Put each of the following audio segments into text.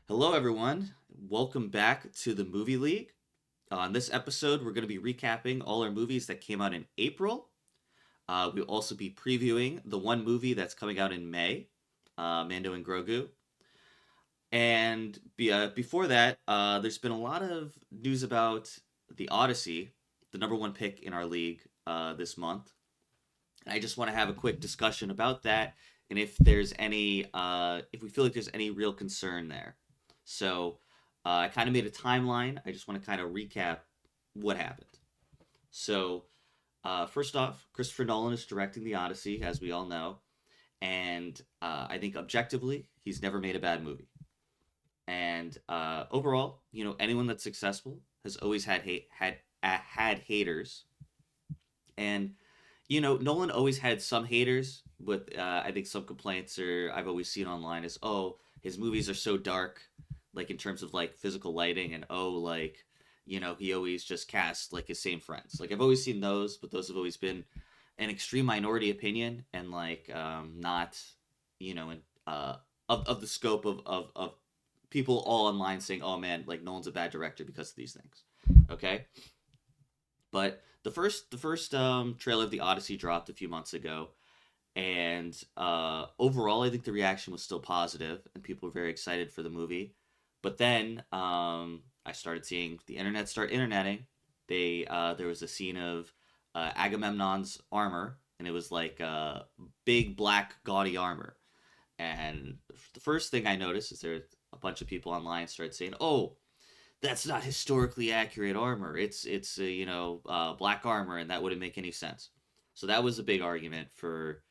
Hello, everyone. Welcome back to the Movie League. On this episode, we're going to be recapping all our movies that came out in April. We'll also be previewing the one movie that's coming out in May, Mando and Grogu. Before that, there's been a lot of news about the Odyssey, the number one pick in our league this month. And I just want to have a quick discussion about that and if we feel like there's any real concern there. So I kind of made a timeline. I just want to kind of recap what happened. So first off, Christopher Nolan is directing the Odyssey, as we all know, and I think objectively, he's never made a bad movie. And overall, anyone that's successful has always had haters, and Nolan always had some haters, but I think some complaints I've always seen online is, oh, his movies are so dark, like in terms of like physical lighting, and oh, like he always just casts like his same friends. Like I've always seen those, but those have always been an extreme minority opinion and like not in of the scope of people all online saying, oh man, like Nolan's a bad director because of these things. Okay, but the first trailer of the Odyssey dropped a few months ago, and overall, I think the reaction was still positive, and people were very excited for the movie. But then I started seeing the internet start interneting. There was a scene of Agamemnon's armor, and it was like big black gaudy armor. And the first thing I noticed is there a bunch of people online started saying, "Oh, that's not historically accurate armor. It's black armor, and that wouldn't make any sense." So that was a big argument for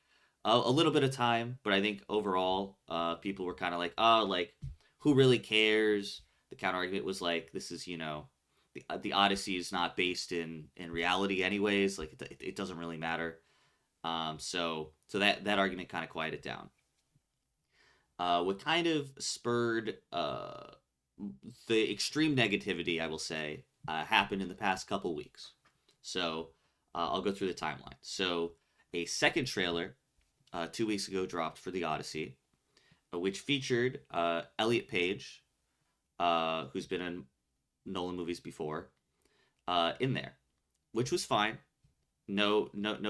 a little bit of time, but I think overall, people were kind of like, "Oh, like who really cares?" The counter argument was like, "This is the Odyssey is not based in reality, anyways. Like it doesn't really matter." So that argument kind of quieted down. What kind of spurred the extreme negativity, I will say, happened in the past couple weeks. So I'll go through the timeline. So a second trailer 2 weeks ago dropped for the Odyssey, which featured Elliot Page, who's been in Nolan movies before, in there, which was fine. No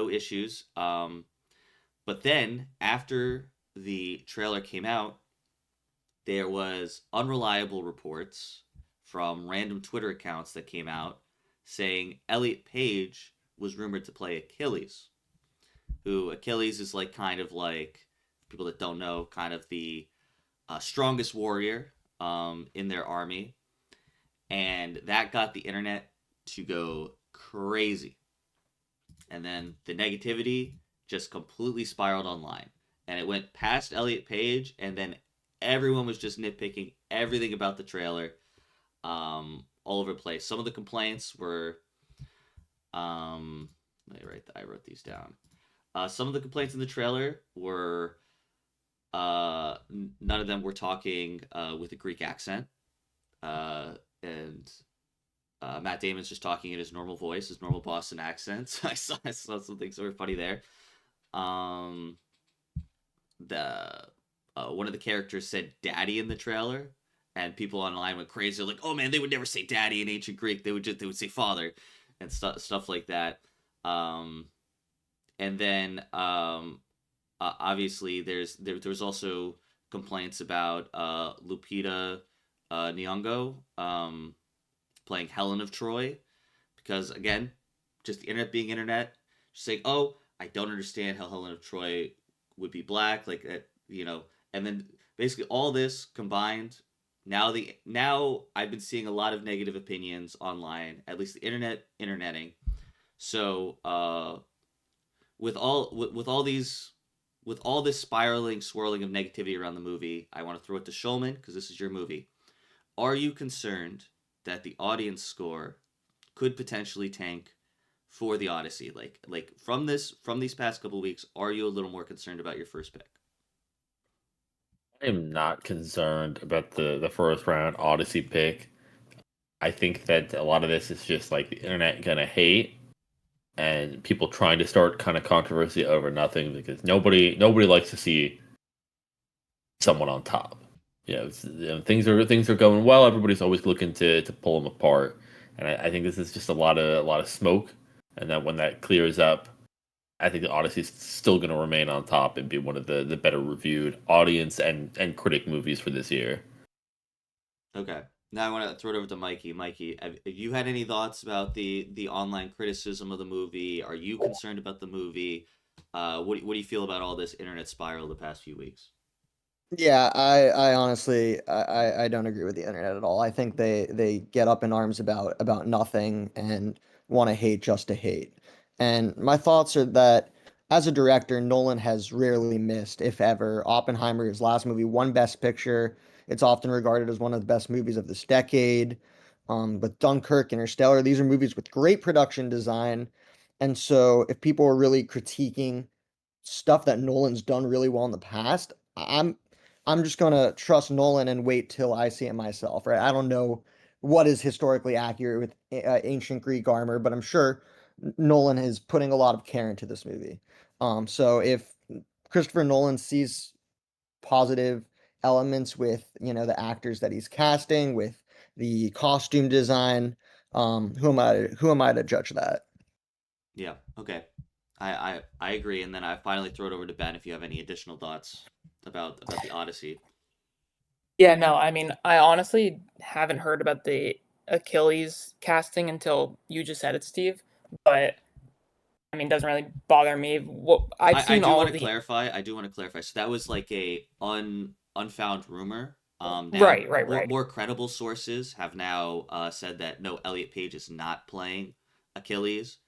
issues. But then after the trailer came out, there was unreliable reports from random Twitter accounts that came out saying Elliot Page was rumored to play Achilles, who Achilles is like kind of like people that don't know, kind of the strongest warrior in their army, and that got the internet to go crazy. And then the negativity just completely spiraled online, and it went past Elliot Page, and then everyone was just nitpicking everything about the trailer, all over the place. Some of the complaints were, I wrote these down. Some of the complaints in the trailer were, none of them were talking with a Greek accent, and Matt Damon's just talking in his normal voice, his normal Boston accent. I saw some things that were funny there. Um, the One of the characters said "daddy" in the trailer, and people online went crazy. They're like, "Oh man, they would never say daddy in ancient Greek. They would say father," and stuff like that. Um, and then obviously there was also complaints about Lupita Nyong'o playing Helen of Troy, because again, just the internet being internet, just saying, "Oh, I don't understand how Helen of Troy would be black," like and then basically all this combined. Now I've been seeing a lot of negative opinions online, at least the interneting. So with all this spiraling, swirling of negativity around the movie, I want to throw it to Shulman because this is your movie. Are you concerned that the audience score could potentially tank for the Odyssey? Like from these past couple weeks, are you a little more concerned about your first pick? I am not concerned about the first round Odyssey pick. I think that a lot of this is just like the internet gonna hate and people trying to start kind of controversy over nothing because nobody likes to see someone on top. things are going well. Everybody's always looking to pull them apart, and I think this is just a lot of smoke. And then when that clears up, I think the Odyssey's still going to remain on top and be one of the better reviewed audience and critic movies for this year. Okay. Now I want to throw it over to Mikey. Mikey, have you had any thoughts about the online criticism of the movie? Are you concerned about the movie? What do you feel about all this internet spiral the past few weeks? Yeah, I honestly I don't agree with the internet at all. I think they get up in arms about nothing and want to hate just to hate. And my thoughts are that as a director, Nolan has rarely missed, if ever. Oppenheimer, his last movie, won Best Picture. It's often regarded as one of the best movies of this decade. But Dunkirk, Interstellar, these are movies with great production design. And so if people are really critiquing stuff that Nolan's done really well in the past, I'm just gonna trust Nolan and wait till I see it myself, right? I don't know what is historically accurate with ancient Greek armor, but I'm sure Nolan is putting a lot of care into this movie. So if Christopher Nolan sees positive elements with, the actors that he's casting, with the costume design, who am I to judge that? Yeah. Okay. I agree, and then I finally throw it over to Ben if you have any additional thoughts about the Odyssey. Yeah, no, I mean, I honestly haven't heard about the Achilles casting until you just said it, Steve. But I mean, it doesn't really bother me. What I've I seen do all want of to the clarify. I do want to clarify. So that was like a unfound rumor. Now right, right, right. more credible sources have now said that no, Elliot Page is not playing Achilles.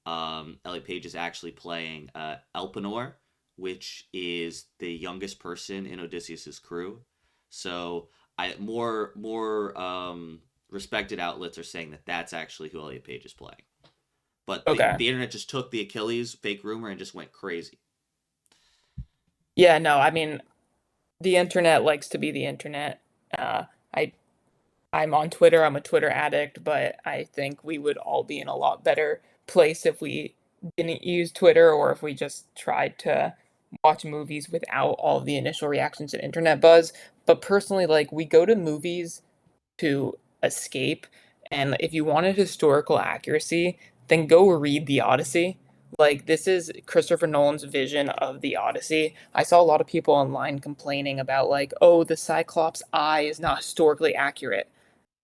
Elliot Page is actually playing Elpenor, which is the youngest person in Odysseus's crew. So I more respected outlets are saying that that's actually who Elliot Page is playing. But Okay. the internet just took the Achilles fake rumor and just went crazy. Yeah, no, I mean, the internet likes to be the internet. I I'm on Twitter. I'm a Twitter addict, but I think we would all be in a lot better place if we didn't use Twitter or if we just tried to watch movies without all of the initial reactions and internet buzz. But personally, like we go to movies to escape, and if you wanted historical accuracy, then go read the Odyssey. Like this is Christopher Nolan's vision of the Odyssey. I saw a lot of people online complaining about like, oh, the Cyclops eye is not historically accurate.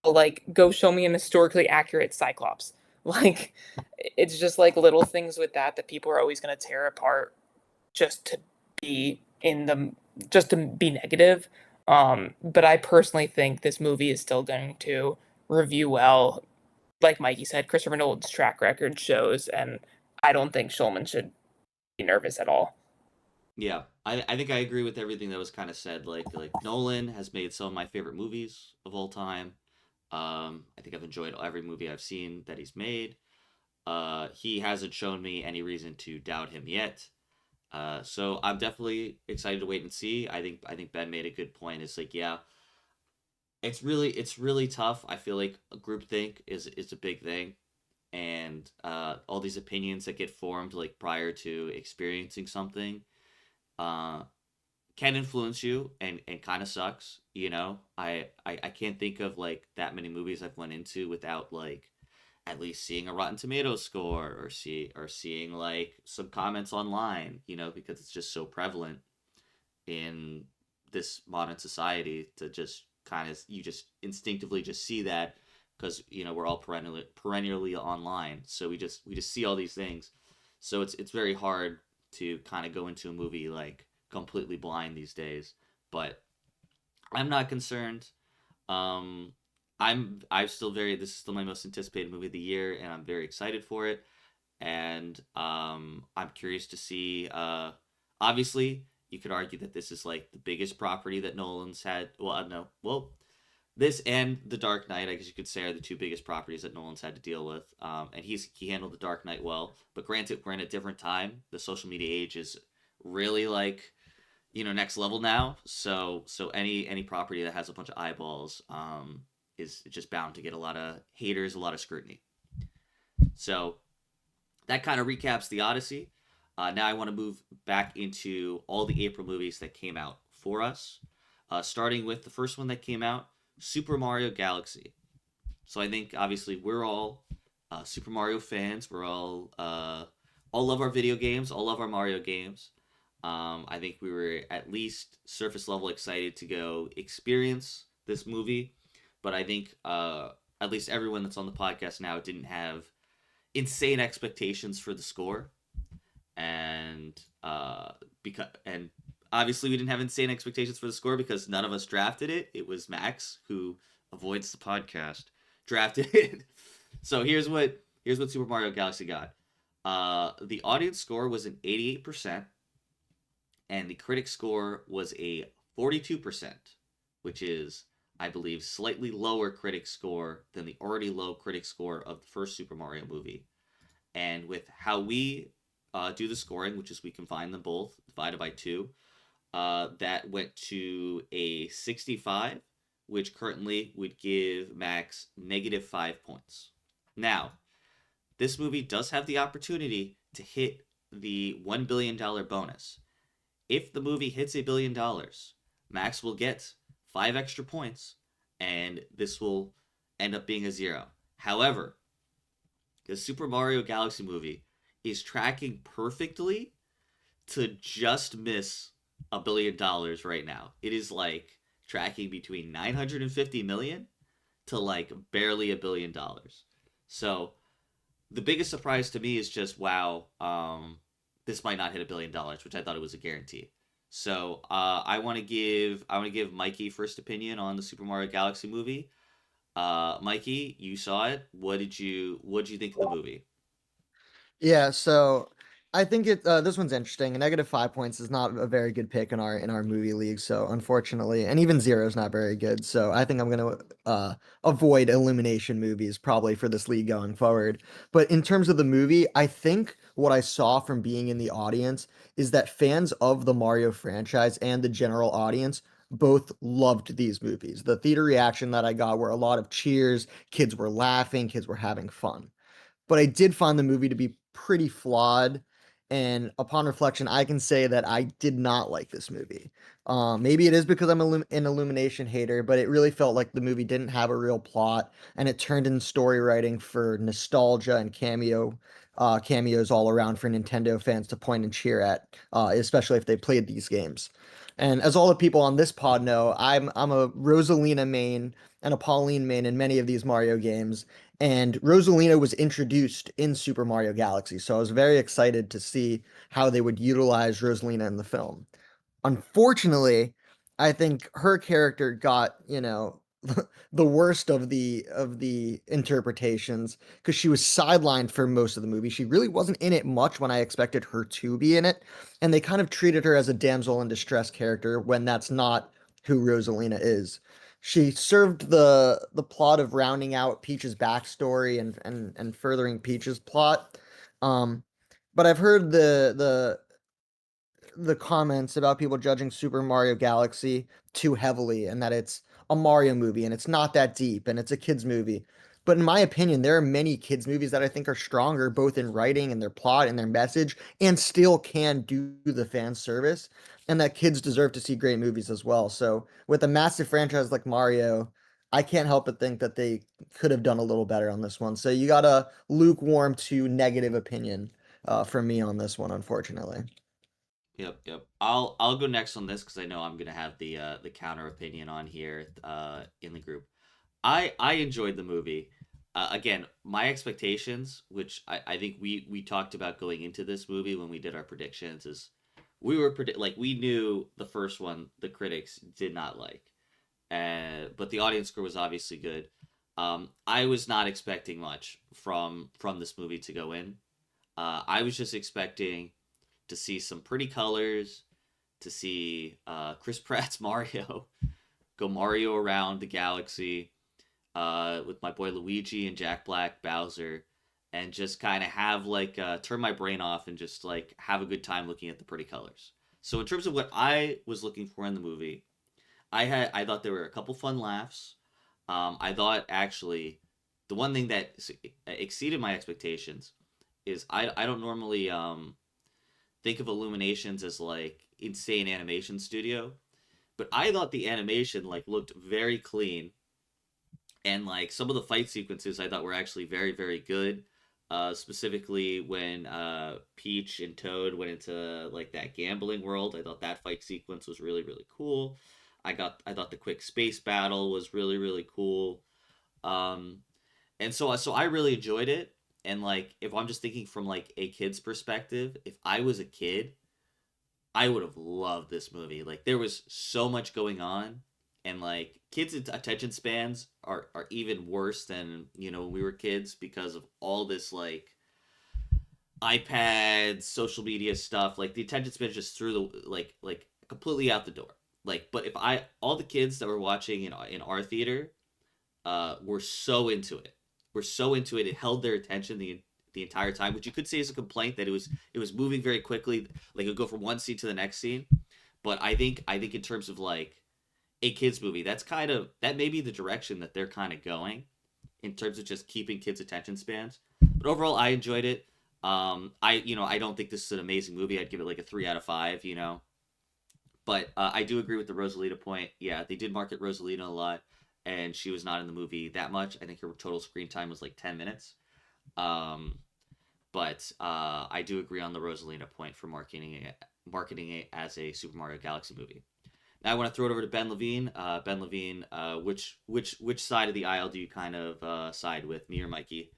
Like go show me an historically accurate Cyclops. Like it's just like little things with that people are always going to tear apart just to be in the just to be negative. But I personally think this movie is still going to review well. Like Mikey said, Christopher Nolan's track record shows, and I don't think Schulman should be nervous at all. Yeah, I think I agree with everything that was kind of said. Like Nolan has made some of my favorite movies of all time. I think I've enjoyed every movie I've seen that he's made. He hasn't shown me any reason to doubt him yet. So I'm definitely excited to wait and see. I think Ben made a good point. It's like, yeah, it's really tough. I feel like a groupthink is a big thing, and all these opinions that get formed like prior to experiencing something uh, can influence you and kind of sucks. I can't think of like that many movies I've went into without like at least seeing a Rotten Tomatoes score or seeing like some comments online, because it's just so prevalent in this modern society to just kind of you just instinctively just see that because we're all perennially online, so we just see all these things, so it's very hard to kind of go into a movie like completely blind these days. But I'm not concerned. I'm still very this is still my most anticipated movie of the year, and I'm very excited for it. And I'm curious to see. Obviously, you could argue that this is like the biggest property that Nolan's had. Well, no, well, this and The Dark Knight, I guess you could say, are the two biggest properties that Nolan's had to deal with. And he handled The Dark Knight well. But granted, we're in a different time. The social media age is really like next level now. So any property that has a bunch of eyeballs is just bound to get a lot of haters, a lot of scrutiny. So that kind of recaps the Odyssey. Now I want to move back into all the April movies that came out for us. starting with the first one that came out, Super Mario Galaxy. So I think obviously we're all Super Mario fans. We're all love our video games, all love our Mario games. I think we were at least surface level excited to go experience this movie, but I think at least everyone that's on the podcast now didn't have insane expectations for the score, and and obviously we didn't have insane expectations for the score because none of us drafted it. It was Max, who avoids the podcast, drafted it. So here's what Super Mario Galaxy got. The audience score was an 88%, and the critic score was a 42%, which is, I believe, slightly lower critic score than the already low critic score of the first Super Mario movie. And with how we do the scoring, which is we combine them both, divided by two, that went to a 65, which currently would give Max -5 points. Now, this movie does have the opportunity to hit the $1 billion bonus. If the movie hits $1 billion, Max will get 5 extra points, and this will end up being a zero. However, the Super Mario Galaxy movie is tracking perfectly to just miss $1 billion right now. It is like tracking between 950 million to like barely $1 billion. So the biggest surprise to me is just wow, this might not hit $1 billion, which I thought it was a guarantee. So I want to give Mikey first opinion on the Super Mario Galaxy movie. Mikey, you saw it. What did you think of the movie? Yeah, so I think this one's interesting. A -5 points is not a very good pick in our movie league, so unfortunately, and even zero is not very good. So I think I'm gonna avoid elimination movies probably for this league going forward. But in terms of the movie, I think what I saw from being in the audience is that fans of the Mario franchise and the general audience both loved these movies. The theater reaction that I got were a lot of cheers, kids were laughing, kids were having fun, but I did find the movie to be pretty flawed. And upon reflection, I can say that I did not like this movie. Maybe it is because I'm an Illumination hater, but it really felt like the movie didn't have a real plot, and it turned in story writing for nostalgia and cameos all around for Nintendo fans to point and cheer at, especially if they played these games. And as all the people on this pod know, I'm a Rosalina main and a Pauline main in many of these Mario games, and Rosalina was introduced in Super Mario Galaxy, so I was very excited to see how they would utilize Rosalina in the film. Unfortunately, I think her character got, the worst of the interpretations because she was sidelined for most of the movie. She really wasn't in it much when I expected her to be in it, and they kind of treated her as a damsel in distress character when that's not who Rosalina is. She served the plot of rounding out Peach's backstory and furthering Peach's plot. Um, but I've heard the comments about people judging Super Mario Galaxy too heavily and that it's a Mario movie and it's not that deep and it's a kids movie. But in my opinion, there are many kids movies that I think are stronger both in writing and their plot and their message and still can do the fan service, and that kids deserve to see great movies as well. So with a massive franchise like Mario, I can't help but think that they could have done a little better on this one. So you got a lukewarm to negative opinion from me on this one, unfortunately. Yep, yep. I'll go next on this because I know I'm gonna have the counter opinion on here in the group. I enjoyed the movie. Again, my expectations, which I think we talked about going into this movie when we did our predictions, is we knew the first one the critics did not like, but the audience score was obviously good. I was not expecting much from this movie to go in. I was just expecting to see some pretty colors, to see Chris Pratt's Mario go Mario around the galaxy with my boy Luigi and Jack Black Bowser, and just kind of have like turn my brain off and just like have a good time looking at the pretty colors. So in terms of what I was looking for in the movie, I thought there were a couple fun laughs. I thought actually the one thing that exceeded my expectations is I don't normally think of Illuminations as like insane animation studio, but I thought the animation like looked very clean, and like some of the fight sequences I thought were actually very very good. Specifically when Peach and Toad went into like that gambling world, I thought that fight sequence was really really cool. I thought the quick space battle was really really cool. Um, and so I really enjoyed it. And like if I'm just thinking from like a kid's perspective, if I was a kid, I would have loved this movie. Like there was so much going on, and like kids' attention spans are even worse than when we were kids because of all this like iPads, social media stuff. Like the attention span just through the like completely out the door. Like, but if I all the kids that were watching in our theater were so into it. Were so into it. It held their attention the entire time, which you could say is a complaint that it was moving very quickly. Like it would go from one scene to the next scene. But I think in terms of like a kids movie, that may be the direction that they're kind of going in terms of just keeping kids' attention spans. But overall, I enjoyed it. I don't think this is an amazing movie. I'd give it like a 3 out of 5. But I do agree with the Rosalita point. Yeah, they did market Rosalita a lot, and she was not in the movie that much. I think her total screen time was like 10 minutes. Um, but I do agree on the Rosalina point for marketing it as a Super Mario Galaxy movie. Now I want to throw it over to Ben Levine. Ben Levine, which side of the aisle do you kind of side with, me or Mikey?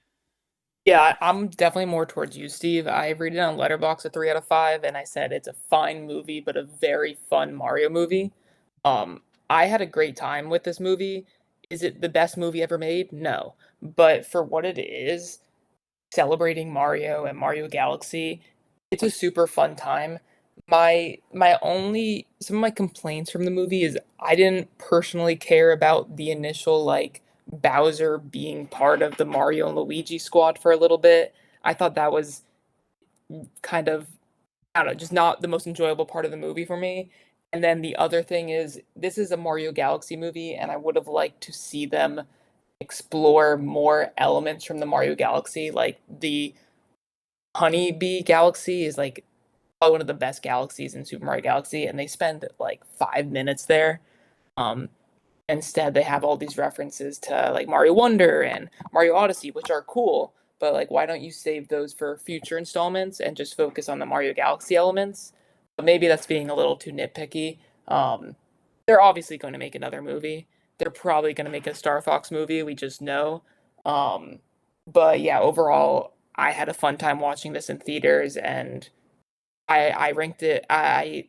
Yeah, I'm definitely more towards you, Steve. I rated it on Letterboxd a 3 out of 5, and I said it's a fine movie, but a very fun Mario movie. Um, I had a great time with this movie. Is it the best movie ever made? No. But for what it is, celebrating Mario and Mario Galaxy, it's a super fun time. My only some of my complaints from the movie is I didn't personally care about the initial like Bowser being part of the Mario and Luigi squad for a little bit. I thought that was kind of, I don't know, just not the most enjoyable part of the movie for me. And then the other thing is this is a Mario Galaxy movie and I would have liked to see them explore more elements from the Mario Galaxy. Like the Honeybee Galaxy is like probably one of the best galaxies in Super Mario Galaxy, and they spend like 5 minutes there. Um, Instead, they have all these references to like Mario Wonder and Mario Odyssey, which are cool. But like, why don't you save those for future installments and just focus on the Mario Galaxy elements? But maybe that's being a little too nitpicky. Um, they're obviously going to make another movie. They're probably going to make a Star Fox movie. We just know. Um, but yeah, overall, I had a fun time watching this in theaters, and I ranked it. I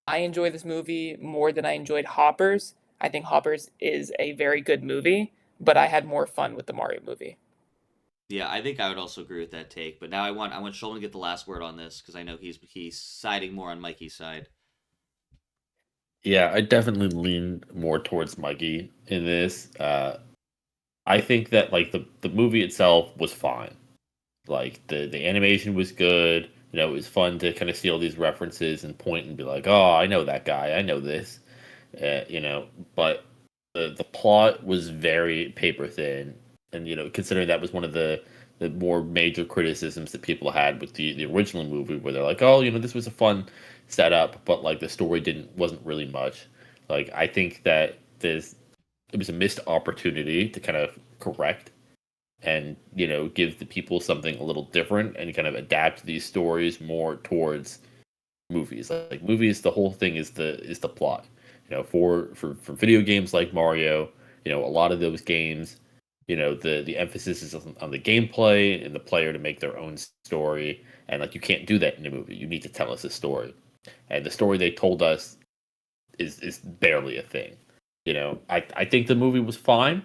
enjoy this movie more than I enjoyed Hoppers. I think Hoppers is a very good movie, but I had more fun with the Mario movie. Yeah, I think I would also agree with that take. But now I want Shulman to get the last word on this because I know he's siding more on Mikey's side. Yeah, I definitely lean more towards Mikey in this. I think that like the movie itself was fine. Like the animation was good. It was fun to kind of see all these references and point and be like, "Oh, I know that guy. I know this." But the plot was very paper thin, and considering that was one of the more major criticisms that people had with the original movie, where they're like, "Oh, this was a fun setup, but like the story wasn't really much." Like I think that there's it was a missed opportunity to kind of correct and give the people something a little different and kind of adapt these stories more towards movies. Like movies, the whole thing is the plot. For video games like Mario, a lot of those games, the emphasis is on the gameplay and the player to make their own story, and like you can't do that in a movie. You need to tell us a story, and the story they told us is barely a thing. I think the movie was fine,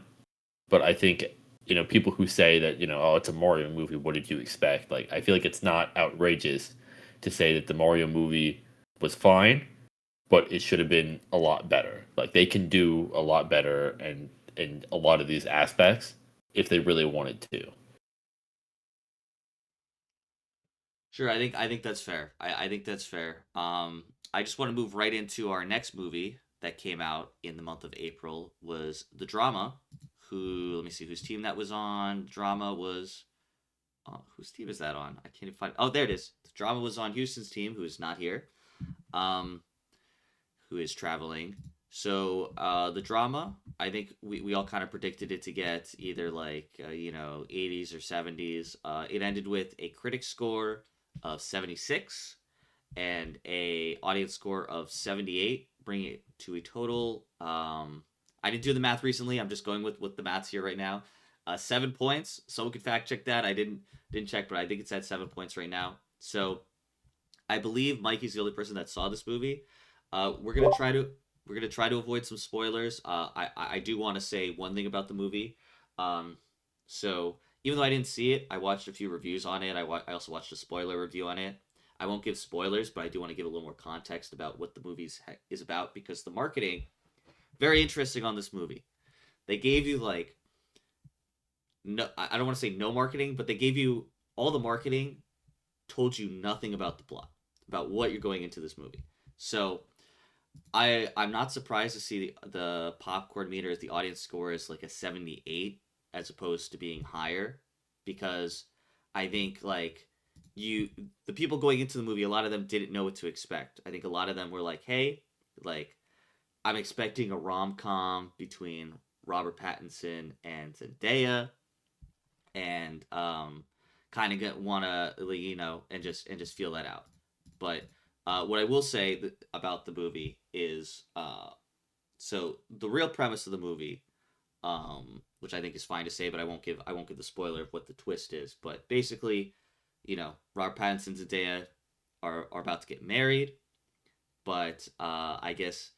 but I think people who say that oh, it's a Mario movie, what did you expect? Like I feel like it's not outrageous to say that the Mario movie was fine, but it should have been a lot better. Like they can do a lot better and in a lot of these aspects if they really wanted to. Sure, I think that's fair. I think that's fair. I just want to move right into our next movie that came out in the month of April was the drama. Who let me see whose team that was on. Drama was whose team is that on? I can't even find. Oh, there it is. The drama was on Houston's team, who is not here. Um, who is traveling. So the drama, I think we all kind of predicted it to get either like 80s or 70s. It ended with a critic score of 76 and a audience score of 78, bringing it to a total. I didn't do the math recently. I'm just going with the maths here right now. 7 points. Someone could fact check that. I didn't check, but I think it's at 7 points right now. So I believe Mikey's the only person that saw this movie. We're gonna try to avoid some spoilers. I do want to say one thing about the movie. Um, so even though I didn't see it, I watched a few reviews on it. I also watched a spoiler review on it. I won't give spoilers, but I do want to give a little more context about what the movie is about because the marketing very interesting on this movie. They gave you like no, I don't want to say no marketing, but they gave you all the marketing, told you nothing about the plot, about what you're going into this movie. So I'm not surprised to see the popcorn meter as the audience score is like a 78 as opposed to being higher because I think like you the people going into the movie, a lot of them didn't know what to expect. I think a lot of them were like, hey, like I'm expecting a rom-com between Robert Pattinson and Zendaya and kind of get wanna and just feel that out. But what I will say about the movie is so the real premise of the movie, which I think is fine to say, but I won't give the spoiler of what the twist is. But basically, Robert Pattinson and Zendaya are about to get married, but I guess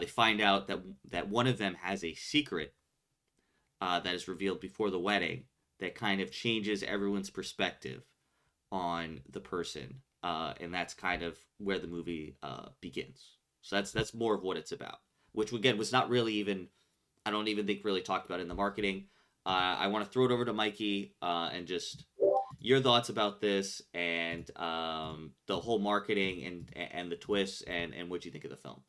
they find out that one of them has a secret that is revealed before the wedding that kind of changes everyone's perspective on the person, and that's kind of where the movie begins. So that's more of what it's about, which again was not really even I don't even think really talked about in the marketing. I want to throw it over to Mikey and just your thoughts about this and the whole marketing and the twists and what you think of the film.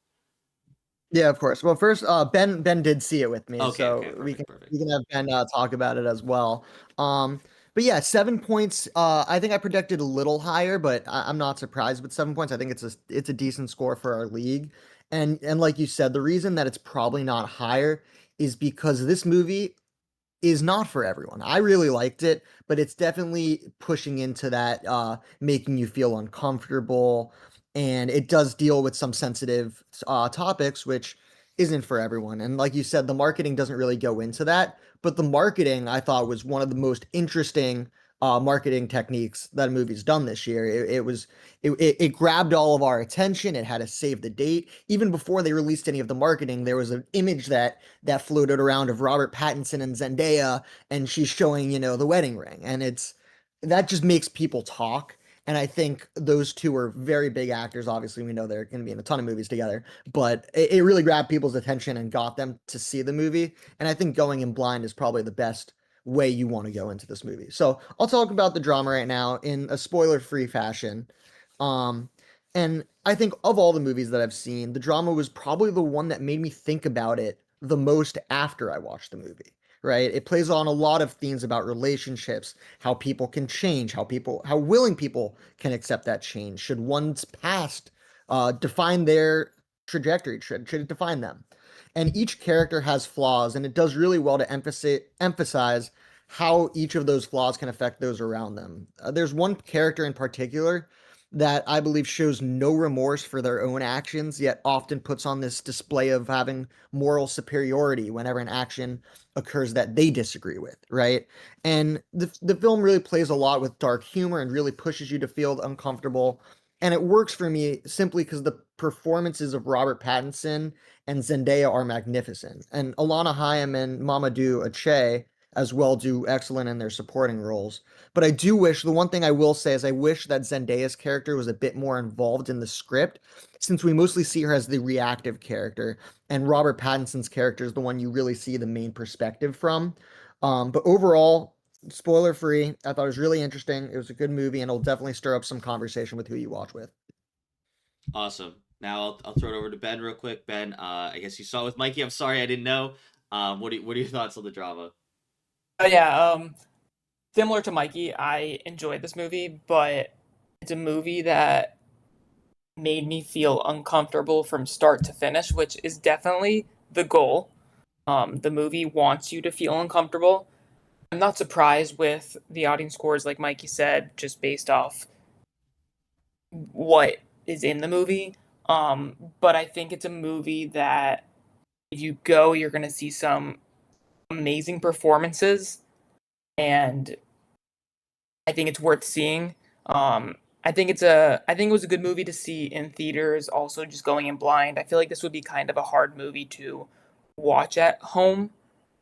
Yeah, of course. Well, first, Ben did see it with me, Okay, okay, so we perfect, can perfect. we can have Ben talk about it as well. But yeah, 7 points. I think I predicted a little higher, but I'm not surprised with 7 points. I think it's a decent score for our league, and like you said, the reason that it's probably not higher is because this movie is not for everyone. I really liked it, but it's definitely pushing into that making you feel uncomfortable, and it does deal with some sensitive topics which isn't for everyone. And like you said, the marketing doesn't really go into that, but the marketing I thought was one of the most interesting marketing techniques that a movie's done this year. It grabbed all of our attention. It had a save the date. Even before they released any of the marketing, there was an image that floated around of Robert Pattinson and Zendaya, and she's showing, the wedding ring. And that just makes people talk. And I think those two are very big actors. Obviously, we know they're going to be in a ton of movies together, but it really grabbed people's attention and got them to see the movie. And I think going in blind is probably the best way you want to go into this movie. So I'll talk about the drama right now in a spoiler-free fashion. Um, and I think of all the movies that I've seen, the drama was probably the one that made me think about it the most after I watched the movie, right? It plays on a lot of themes about relationships, how people can change, how willing people can accept that change. Should one's past define their trajectory? Should it define them? And each character has flaws, and it does really well to emphasize how each of those flaws can affect those around them. There's one character in particular that I believe shows no remorse for their own actions, yet often puts on this display of having moral superiority whenever an action occurs that they disagree with, right? And the film really plays a lot with dark humor and really pushes you to feel uncomfortable. And it works for me simply because the performances of Robert Pattinson and Zendaya are magnificent. And Alana Hayam and Mamadou Ache as well do excellent in their supporting roles. But I do wish, the one thing I will say is I wish that Zendaya's character was a bit more involved in the script, since we mostly see her as the reactive character, and Robert Pattinson's character is the one you really see the main perspective from. But overall, spoiler free, I thought it was really interesting. It was a good movie, and it'll definitely stir up some conversation with who you watch with. Awesome. Now I'll throw it over to Ben real quick. Ben, I guess you saw it with Mikey. I'm sorry I didn't know. What are your thoughts on the drama? Yeah, similar to Mikey, I enjoyed this movie, but it's a movie that made me feel uncomfortable from start to finish, which is definitely the goal. The movie wants you to feel uncomfortable. I'm not surprised with the audience scores, like Mikey said, just based off what is in the movie. But I think it's a movie that if you go, you're going to see some amazing performances, and I think it's worth seeing. I think it was a good movie to see in theaters. Also, just going in blind, I feel like this would be kind of a hard movie to watch at home.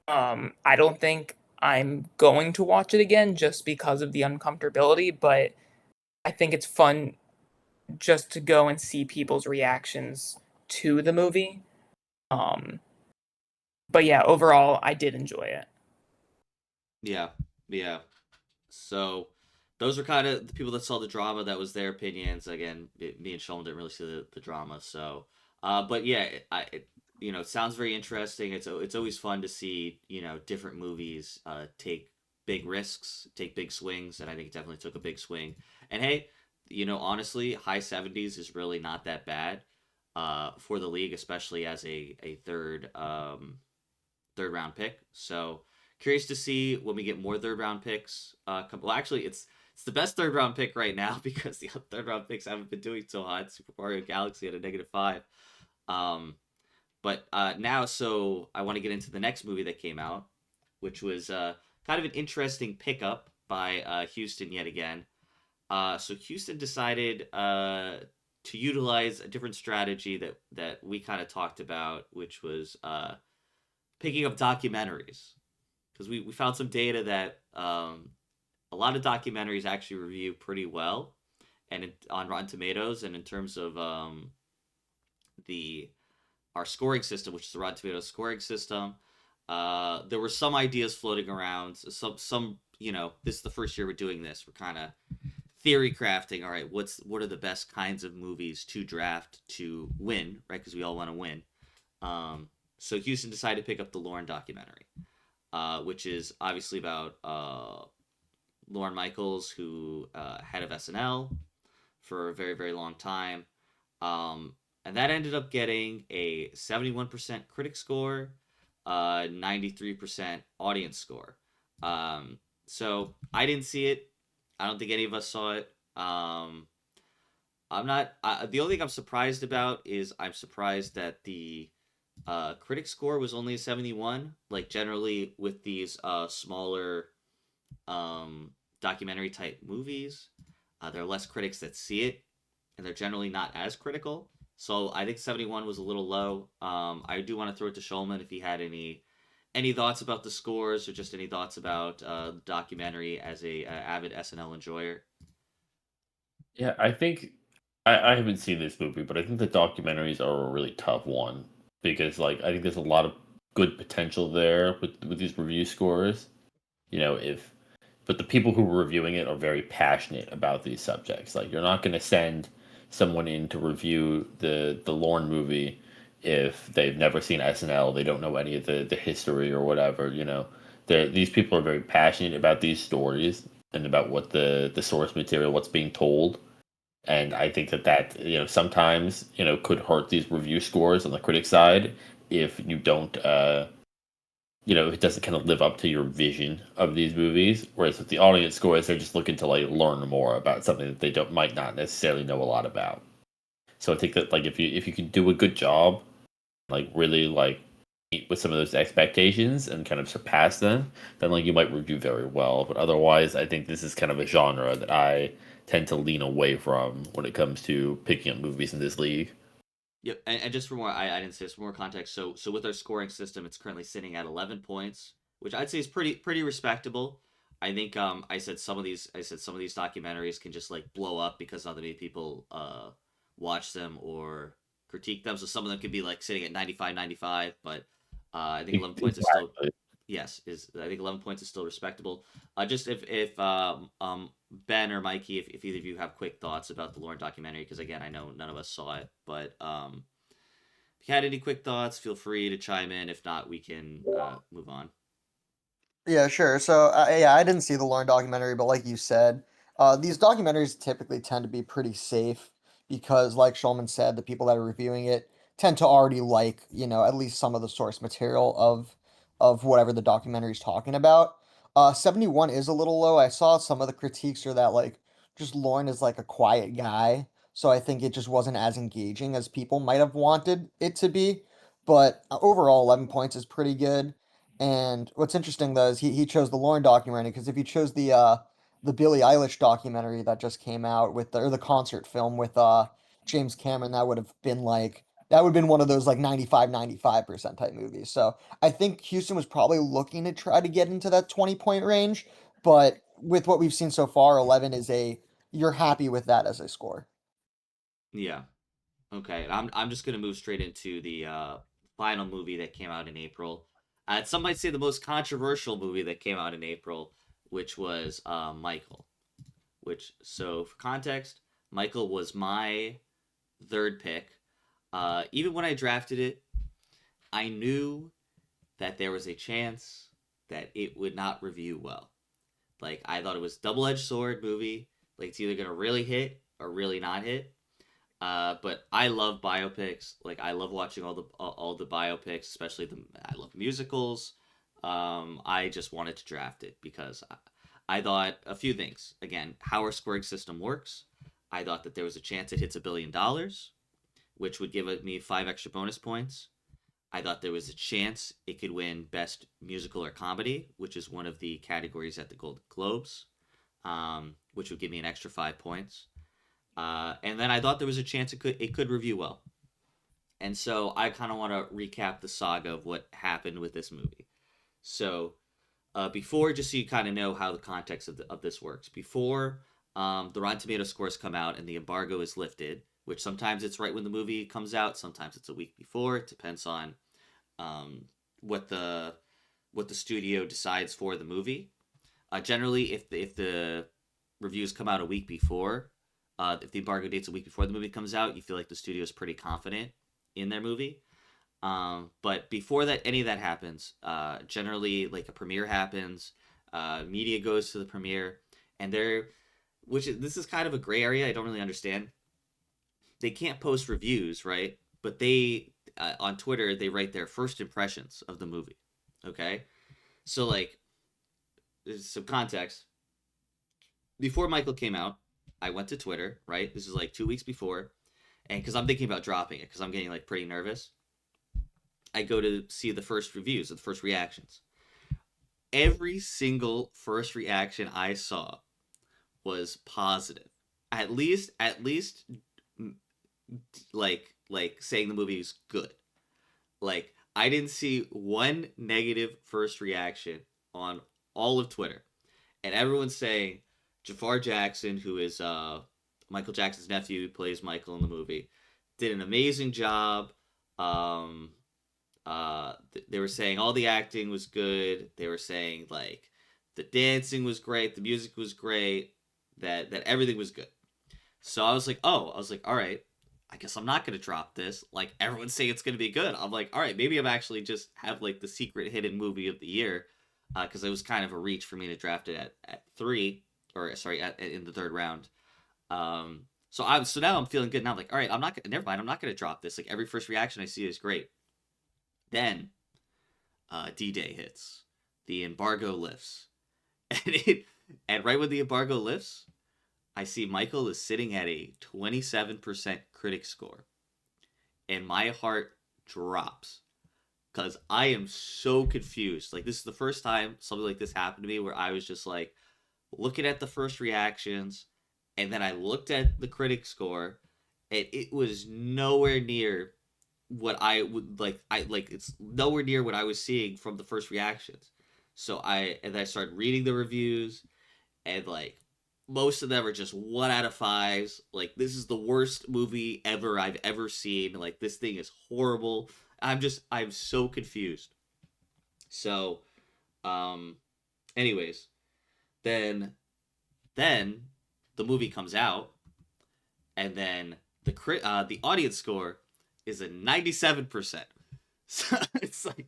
I don't think I'm going to watch it again just because of the uncomfortability, but I think it's fun just to go and see people's reactions to the movie. Um, but yeah, overall, I did enjoy it. Yeah, yeah. So those were kind of the people that saw the drama. That was their opinions. Again, me and Sheldon didn't really see the drama. So, but yeah, it sounds very interesting. It's always fun to see different movies take big risks, take big swings, and I think it definitely took a big swing. And hey, honestly, high 70s is really not that bad for the league, especially as a third round pick. So curious to see when we get more third round picks. Well, actually, it's the best third round pick right now because the other third round picks haven't been doing so hot. Super Mario Galaxy at a -5. Um, but now, so I want to get into the next movie that came out, which was kind of an interesting pickup by Houston yet again. So Houston decided to utilize a different strategy that we kind of talked about, which was picking up documentaries because we found some data that a lot of documentaries actually review pretty well and on Rotten Tomatoes, and in terms of the our scoring system, which is the Rotten Tomatoes scoring system, there were some ideas floating around. Some this is the first year we're doing this. We're kind of theory crafting. All right, what are the best kinds of movies to draft to win, right? Because we all want to win. So Houston decided to pick up the Lauren documentary, which is obviously about Lauren Michaels, who head of SNL for a very, very long time. And that ended up getting a 71% critic score, 93% audience score. So I didn't see it. I don't think any of us saw it. I'm not. The only thing I'm surprised about is I'm surprised that the critic score was only a 71. Like generally with these smaller um, documentary type movies, there are less critics that see it, and they're generally not as critical. So I think 71 was a little low. I do want to throw it to Shulman if he had any thoughts about the scores or just any thoughts about the documentary as a avid SNL enjoyer. Yeah, I think I haven't seen this movie, but I think the documentaries are a really tough one because I think there's a lot of good potential there with these review scores. If but the people who are reviewing it are very passionate about these subjects. Like you're not going to send someone in to review the Lorne movie if they've never seen SNL, they don't know any of the history or whatever. These people are very passionate about these stories and about what the source material, what's being told. And I think that sometimes could hurt these review scores on the critic side if you don't it doesn't kind of live up to your vision of these movies. Whereas with the audience scores, they're just looking to learn more about something that they don't might not necessarily know a lot about. So I think that if you can do a good job, really meet with some of those expectations and kind of surpass them, then you might review very well. But otherwise, I think this is kind of a genre that I tend to lean away from when it comes to picking up movies in this league. Yep, and just for more, I didn't say this for more context. So with our scoring system, it's currently sitting at 11 points, which I'd say is pretty respectable. I think I said some of these documentaries can just blow up because not that many people watch them or critique them. So some of them could be sitting at 95, 95, but I think 11 points is still Exactly. yes, is I think 11 points is still respectable. Just if Ben or Mikey, if either of you have quick thoughts about the Lauren documentary, because again, I know none of us saw it, but if you had any quick thoughts, feel free to chime in. If not, we can move on. Yeah, sure. So, yeah, I didn't see the Lauren documentary, but like you said, these documentaries typically tend to be pretty safe because, like Shulman said, the people that are reviewing it tend to already like, at least some of the source material of whatever the documentary is talking about. 71 is a little low. I saw some of the critiques are that like just Lauren is like a quiet guy, so I think it just wasn't as engaging as people might have wanted it to be. But overall, 11 points is pretty good. And what's interesting though is he chose the Lauren documentary, because if you chose the Billie Eilish documentary that just came out with or the concert film with James Cameron, that would have been one of those like 95% type movies. So I think Houston was probably looking to try to get into that 20-point range, but with what we've seen so far, 11 is you're happy with that as a score. Yeah. Okay. I'm just gonna move straight into the final movie that came out in April. Some might say the most controversial movie that came out in April, which was Michael. So for context, Michael was my third pick. Even when I drafted it, I knew that there was a chance that it would not review well. Like I thought it was double-edged sword movie. Like it's either gonna really hit or really not hit. But I love biopics. Like I love watching all the biopics, especially I love musicals. I just wanted to draft it because I thought a few things. Again, how our scoring system works. I thought that there was a chance it hits $1 billion, which would give me 5 extra bonus points. I thought there was a chance it could win Best Musical or Comedy, which is one of the categories at the Golden Globes, which would give me an extra 5 points. And then I thought there was a chance it could review well. And so I kind of want to recap the saga of what happened with this movie. So before, just so you kind of know how the context of this works, before the Rotten Tomato scores come out and the embargo is lifted, which sometimes it's right when the movie comes out, sometimes it's a week before. It depends on what the studio decides for the movie. Generally, if the reviews come out a week before, if the embargo date's a week before the movie comes out, you feel like the studio is pretty confident in their movie. But before that, any of that happens, generally like a premiere happens, media goes to the premiere, and this is kind of a gray area. I don't really understand. They can't post reviews, right? But they on Twitter they write their first impressions of the movie. Okay, so like there's some context. Before Michael came out, I went to Twitter, right? This is like 2 weeks before, and because I'm thinking about dropping it, because I'm getting like pretty nervous, I go to see the first reviews, the first reactions. Every single first reaction I saw was positive. At least, like saying the movie is good. Like I didn't see one negative first reaction on all of Twitter, and everyone's saying Jafar Jackson, who is Michael Jackson's nephew, who plays Michael in the movie, did an amazing job. Um, they were saying all the acting was good. They were saying like the dancing was great, the music was great, that everything was good. So I was like, all right. I guess I'm not gonna drop this. Like everyone's saying it's gonna be good. I'm like, all right, maybe I'm actually just have like the secret hidden movie of the year, because it was kind of a reach for me to draft it at three, or sorry, in the third round. So now I'm feeling good. Now I'm like, all right, I'm not gonna, never mind. I'm not gonna drop this. Like every first reaction I see is great. Then D-Day hits, the embargo lifts, and and right when the embargo lifts, I see Michael is sitting at a 27% critic score, and my heart drops because I am so confused. Like this is the first time something like this happened to me, where I was just like looking at the first reactions, and then I looked at the critic score, and it was nowhere near what I would like. It's nowhere near what I was seeing from the first reactions. So I started reading the reviews, and like most of them are just 1 out of 5s. Like this is the worst movie ever I've ever seen. Like this thing is horrible. I'm so confused. So, um, anyways, then then the movie comes out, and then the audience score is a 97%. So it's like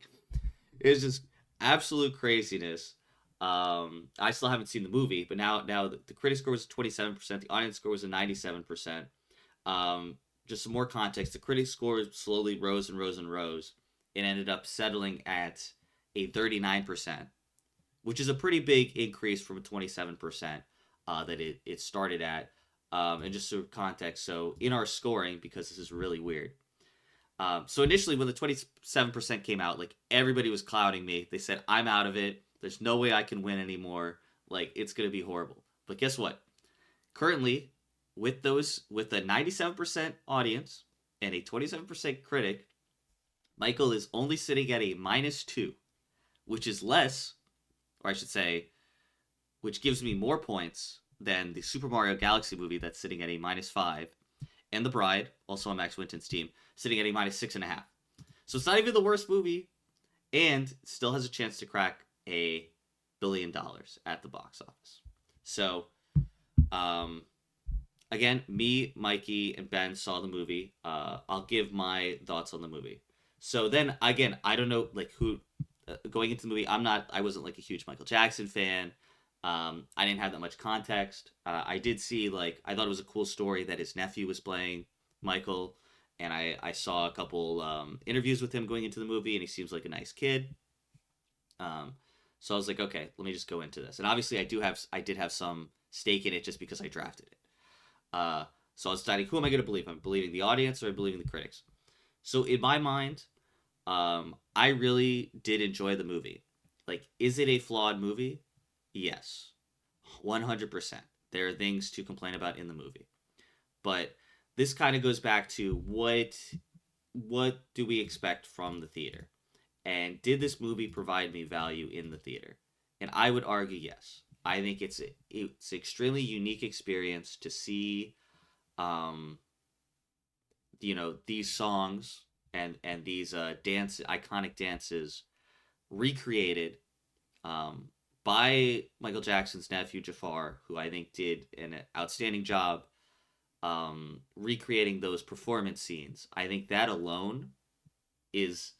it's just absolute craziness. I still haven't seen the movie, but now the critic score was 27%, the audience score was a 97%. Just some more context. The critic score slowly rose and rose and rose. It ended up settling at a 39%, which is a pretty big increase from a 27% that it started at. And just sort of context, so in our scoring, because this is really weird. So initially, when the 27% came out, like everybody was clouding me. They said, I'm out of it. There's no way I can win anymore. Like, it's going to be horrible. But guess what? Currently, with a 97% audience and a 27% critic, Michael is only sitting at a -2, which is less, or I should say, which gives me more points than the Super Mario Galaxy movie that's sitting at a -5, and The Bride, also on Max Winton's team, sitting at a -6.5. So it's not even the worst movie, and still has a chance to crack $1 billion at the box office. So, um, again, me, Mikey, and Ben saw the movie. I'll give my thoughts on the movie. So then, again, I don't know, like, who going into the movie. I wasn't like a huge Michael Jackson fan. I didn't have that much context. I did see, like, I thought it was a cool story that his nephew was playing Michael, and I saw a couple interviews with him going into the movie, and he seems like a nice kid. Um, so I was like, okay, let me just go into this. And obviously, I did have some stake in it just because I drafted it. So I was deciding, who am I going to believe? I'm believing the audience or I'm believing the critics. So in my mind, I really did enjoy the movie. Like, is it a flawed movie? Yes, 100%. There are things to complain about in the movie, but this kind of goes back to what do we expect from the theater, and did this movie provide me value in the theater? And I would argue yes. I think it's an extremely unique experience to see, um, these songs and these iconic dances recreated, um, by Michael Jackson's nephew Jafar, who I think did an outstanding job recreating those performance scenes. I think that alone is,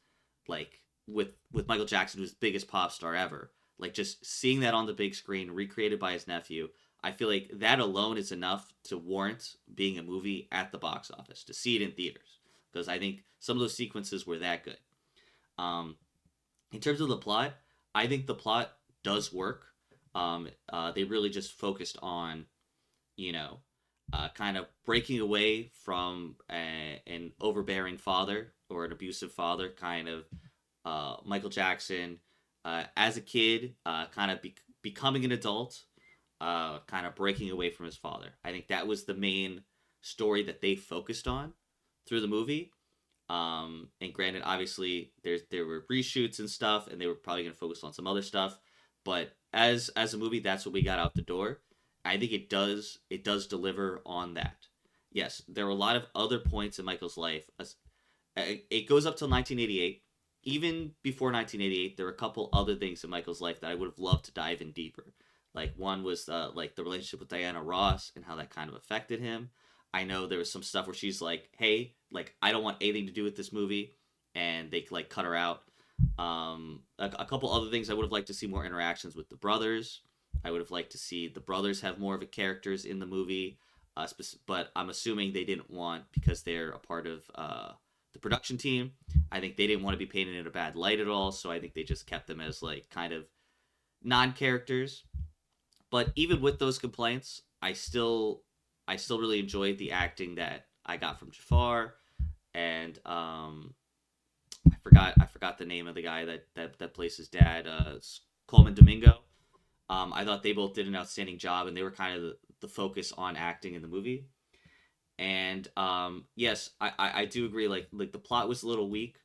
like, with Michael Jackson, who's the biggest pop star ever. Like, just seeing that on the big screen, recreated by his nephew, I feel like that alone is enough to warrant being a movie at the box office, to see it in theaters, because I think some of those sequences were that good. Um, in terms of the plot, I think the plot does work. They really just focused on, you know, kind of breaking away from an overbearing father or an abusive father, kind of Michael Jackson as a kid, kind of becoming an adult, kind of breaking away from his father. I think that was the main story that they focused on through the movie. And granted, obviously, there were reshoots and stuff, and they were probably going to focus on some other stuff. But as a movie, that's what we got out the door. I think it does deliver on that. Yes, there were a lot of other points in Michael's life. It goes up till 1988. Even before 1988, there were a couple other things in Michael's life that I would have loved to dive in deeper. Like, one was like the relationship with Diana Ross and how that kind of affected him. I know there was some stuff where she's like, "Hey, like, I don't want anything to do with this movie," and they like cut her out. A couple other things, I would have liked to see more interactions with the brothers. I would have liked to see the brothers have more of a characters in the movie. But I'm assuming they didn't want, because they're a part of the production team. I think they didn't want to be painted in a bad light at all, so I think they just kept them as, like, kind of non-characters. But even with those complaints, I still really enjoyed the acting that I got from Jafar, and I forgot the name of the guy that plays his dad, Coleman Domingo. I thought they both did an outstanding job, and they were kind of the focus on acting in the movie. And yes, I do agree. Like the plot was a little weak,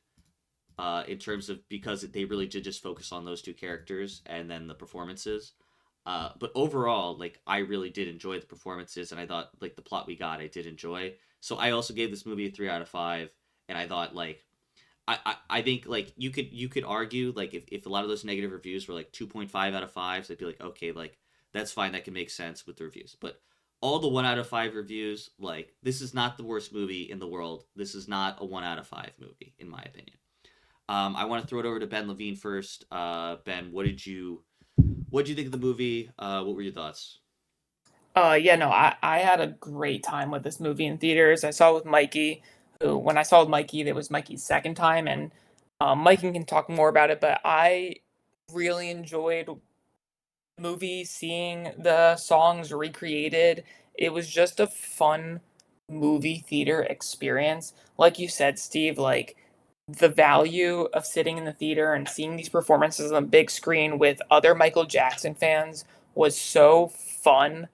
in terms of, because they really did just focus on those two characters and then the performances. But overall, like, I really did enjoy the performances, and I thought, like, the plot we got, I did enjoy. So I also gave this movie a 3 out of 5, and I thought, like, I think, like, you could argue, like, if a lot of those negative reviews were like 2.5 out of 5s, I'd be like, okay, like, that's fine, that can make sense with the reviews. But all the 1 out of 5 reviews, like, this is not the worst movie in the world. This is not a 1 out of 5 movie, in my opinion. I want to throw it over to Ben Levine first. Ben, what did you think of the movie? What were your thoughts? Yeah, no, I had a great time with this movie in theaters. I saw it with Mikey, who when I saw it with Mikey, that was Mikey's second time, and Mikey can talk more about it, but I really enjoyed the movie, seeing the songs recreated. It was just a fun movie theater experience. Like you said, Steve, like the value of sitting in the theater and seeing these performances on the big screen with other Michael Jackson fans was so fun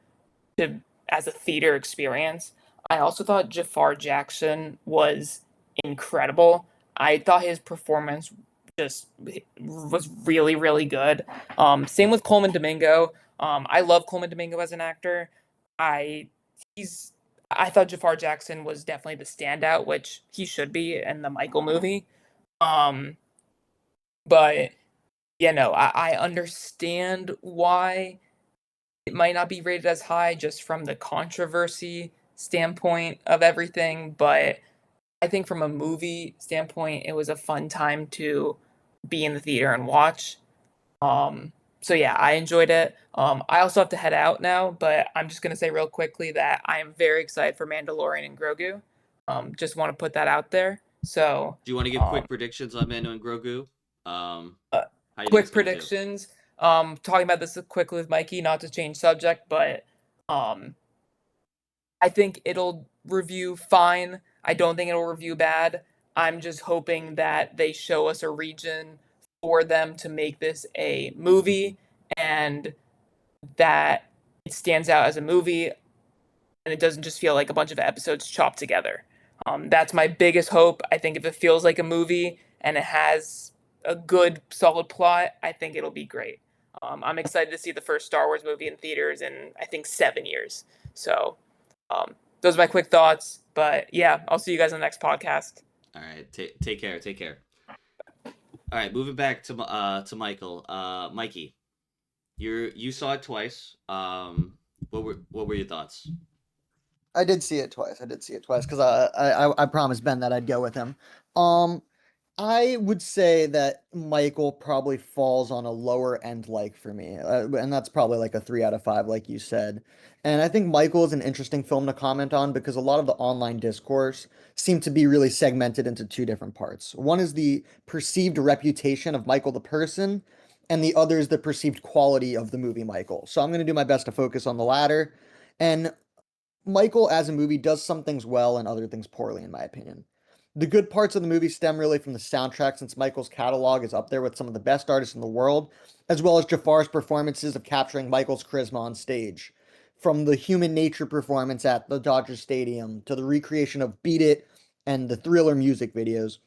to as a theater experience. I also thought Jafar Jackson was incredible. I thought his performance just was really, really good. Same with Coleman Domingo. I love Coleman Domingo as an actor. I he's I thought Jafar Jackson was definitely the standout, which he should be in the Michael movie. Um, but I understand why it might not be rated as high just from the controversy standpoint of everything, but I think from a movie standpoint, it was a fun time to be in the theater and watch. Um, so yeah, I enjoyed it. I also have to head out now, but I'm just gonna say real quickly that I am very excited for Mandalorian and Grogu. Just want to put that out there. So, Do you want to give um, quick predictions on Mando and Grogu? uh, How you think it's quick gonna do? predictions. Talking about this quickly with Mikey, not to change subject, but um, I think it'll review fine. I don't think it'll review bad. I'm just hoping that they show us a region for them to make this a movie and that it stands out as a movie and it doesn't just feel like a bunch of episodes chopped together. That's my biggest hope. I think if it feels like a movie and it has a good, solid plot, I think it'll be great. I'm excited to see the first Star Wars movie in theaters in, I think, 7 years. So, those are my quick thoughts. But yeah, I'll see you guys on the next podcast. All right, take care, take care. All right, moving back to Michael. Mikey, you saw it twice. What were your thoughts? I did see it twice. I did see it twice because I promised Ben that I'd go with him. Um, I would say that Michael probably falls on a lower end like for me, and that's probably like a 3 out of 5, like you said. And I think Michael is an interesting film to comment on because a lot of the online discourse seem to be really segmented into two different parts. One is the perceived reputation of Michael the person, and the other is the perceived quality of the movie Michael. So I'm going to do my best to focus on the latter. And Michael as a movie does some things well and other things poorly, in my opinion. The good parts of the movie stem really from the soundtrack, since Michael's catalog is up there with some of the best artists in the world, as well as Jafar's performances of capturing Michael's charisma on stage. From the human nature performance at the Dodger Stadium to the recreation of Beat It and the Thriller music videos,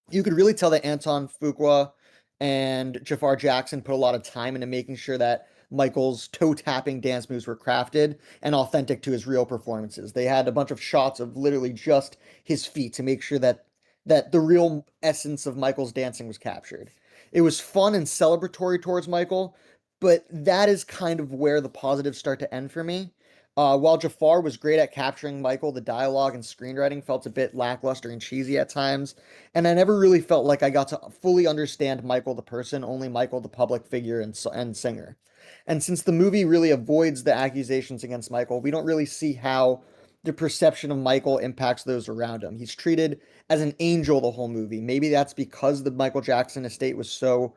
you could really tell that Anton Fuqua and Jafar Jackson put a lot of time into making sure that Michael's toe tapping dance moves were crafted and authentic to his real performances. They had a bunch of shots of literally just his feet to make sure that the real essence of Michael's dancing was captured. It was fun and celebratory towards Michael, but that is kind of where the positives start to end for me. While Jafar was great at capturing Michael, the dialogue and screenwriting felt a bit lackluster and cheesy at times, and I never really felt like I got to fully understand Michael the person, only Michael the public figure and singer. And since the movie really avoids the accusations against Michael, we don't really see how the perception of Michael impacts those around him. He's treated as an angel the whole movie. Maybe that's because the Michael Jackson estate was so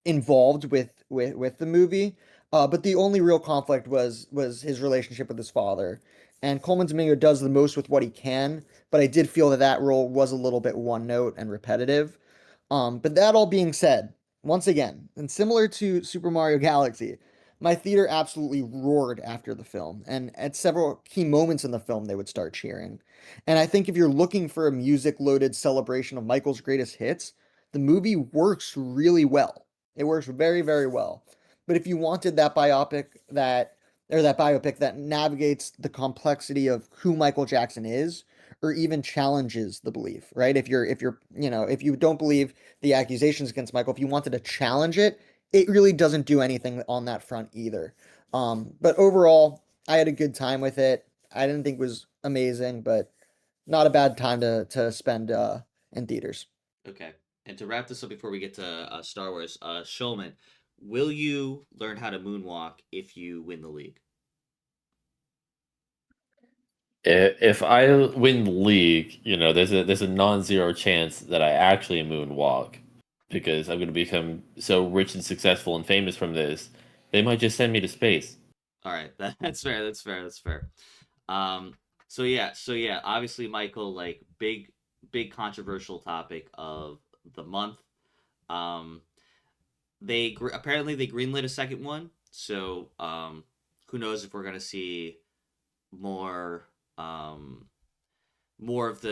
involved with the movie. But the only real conflict was his relationship with his father. And Coleman Domingo does the most with what he can, but I did feel that that role was a little bit one note and repetitive. But that all being said, once again, and similar to Super Mario Galaxy, my theater absolutely roared after the film, and at several key moments in the film, they would start cheering. And I think if you're looking for a music-loaded celebration of Michael's greatest hits, the movie works really well. It works very, very well. But if you wanted that biopic that navigates the complexity of who Michael Jackson is, or even challenges the belief, right? If you don't believe the accusations against Michael, if you wanted to challenge it, it really doesn't do anything on that front either. But overall, I had a good time with it. I didn't think it was amazing, but not a bad time to spend in theaters. Okay. And to wrap this up before we get to Star Wars, Shulman, will you learn how to moonwalk if you win the league? If I win the league, there's a non-zero chance that I actually moonwalk because I'm going to become so rich and successful and famous from this. They might just send me to space. All right, that's fair. That's fair. That's fair. Um, so yeah, obviously, Michael, like big controversial topic of the month. Um, apparently they greenlit a second one, so who knows if we're gonna see more um more of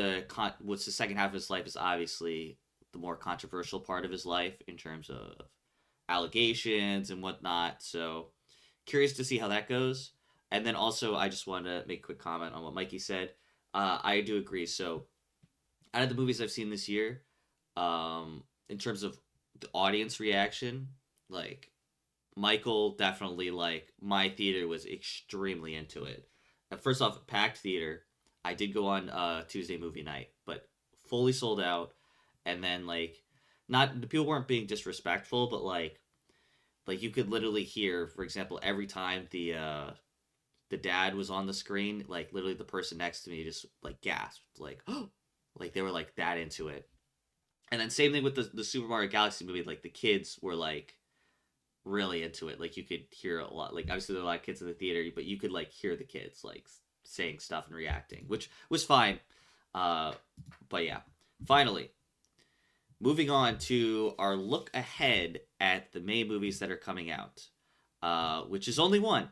what's the second half of his life is obviously the more controversial part of his life in terms of allegations and whatnot. So curious to see how that goes. And then also, I just wanted to make a quick comment on what Mikey said. I do agree. So, out of the movies I've seen this year, in terms of the audience reaction, like Michael definitely like my theater was extremely into it. First off, packed theater. I did go on Tuesday movie night, but fully sold out. And then like, not the people weren't being disrespectful, but like you could literally hear, for example, every time the dad was on the screen, like literally the person next to me just like gasped, like oh, like they were like that into it. And then same thing with the Super Mario Galaxy movie, like the kids were like really into it. Like you could hear a lot. Like obviously there were a lot of kids in the theater, but you could like hear the kids like saying stuff and reacting, which was fine. Uh, but yeah, finally moving on to our look ahead at the May movies that are coming out, which is only one.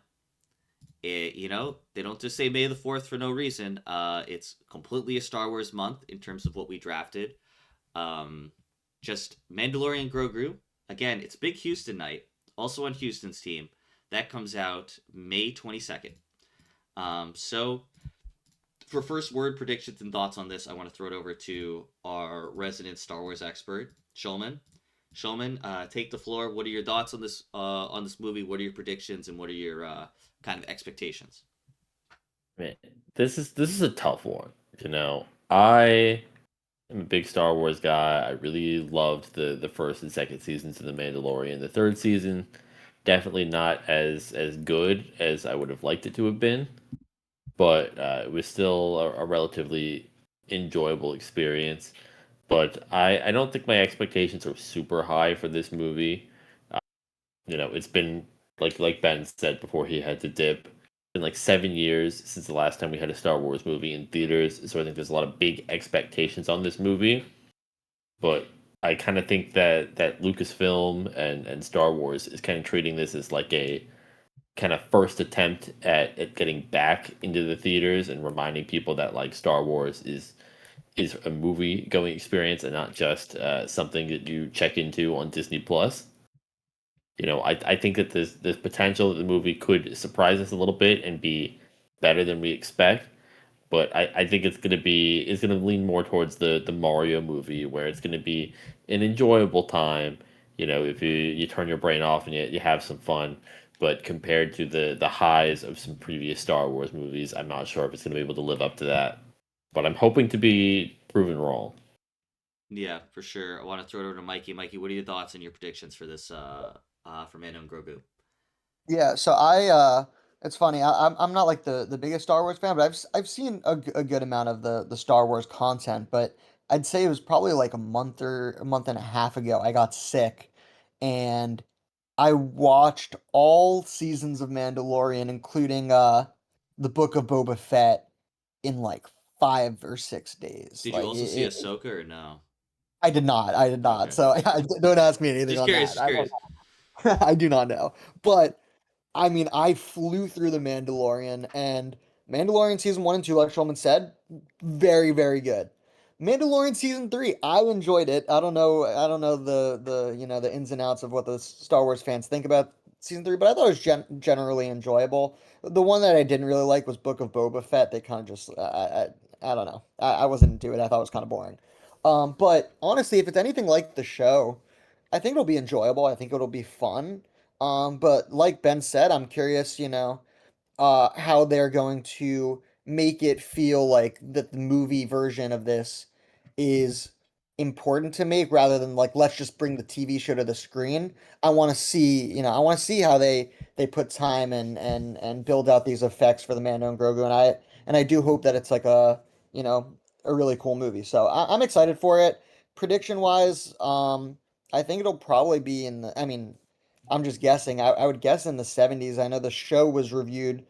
They don't just say May the 4th for no reason. It's completely a Star Wars month in terms of what we drafted. Um, just Mandalorian Grogu. Again, it's Big Houston night, also on Houston's team. That comes out May 22nd. So, for first word predictions and thoughts on this, I want to throw it over to our resident Star Wars expert, Shulman. Shulman, take the floor. What are your thoughts on this movie? What are your predictions and what are your kind of expectations? Man, this is a tough one. I am a big Star Wars guy. I really loved the first and second seasons of The Mandalorian. The third season, definitely not as good as I would have liked it to have been, but it was still a relatively enjoyable experience. But I don't think my expectations are super high for this movie. Uh, it's been like Ben said before he had to dip. It's been like 7 years since the last time we had a Star Wars movie in theaters, so I think there's a lot of big expectations on this movie. But I kind of think that Lucasfilm and Star Wars is kind of treating this as like a kind of first attempt at getting back into the theaters and reminding people that like Star Wars is a movie going experience and not just something that you check into on Disney Plus. I think that there's potential that the movie could surprise us a little bit and be better than we expect. But I think it's gonna lean more towards the Mario movie where it's gonna be an enjoyable time. If you turn your brain off and you have some fun. But compared to the highs of some previous Star Wars movies, I'm not sure if it's gonna be able to live up to that. But I'm hoping to be proven wrong. Yeah, for sure. I want to throw it over to Mikey. Mikey, what are your thoughts and your predictions for this for Mando and Grogu? Yeah, so it's funny. I'm not like the biggest Star Wars fan, but I've seen a good amount of the Star Wars content, but I'd say it was probably like a month and a half ago I got sick and I watched all seasons of Mandalorian, including the Book of Boba Fett in like 5 or 6 days. Did you Like also see Ahsoka or no? I did not. I did not. Okay. So don't ask me anything Just on curious, that. just curious. I do not know. But I mean, I flew through the Mandalorian, and Mandalorian season 1 and 2, like Shulman said, very, very good. Mandalorian season 3, I enjoyed it. I don't know the ins and outs of what the Star Wars fans think about season 3, but I thought it was generally enjoyable. The one that I didn't really like was Book of Boba Fett. They kind of just, I don't know. I wasn't into it. I thought it was kind of boring. But honestly, if it's anything like the show, I think it'll be enjoyable. I think it'll be fun. But like Ben said, I'm curious, how they're going to make it feel like that the movie version of this is important to make rather than like let's just bring the TV show to the screen. I want to see how they put time and build out these effects for the Mando and Grogu. And and I do hope that it's like a, you know, a really cool movie. So I'm excited for it. Prediction wise, I think it'll probably be in the, I mean, I'm just guessing. I would guess in the 70s. I know the show was reviewed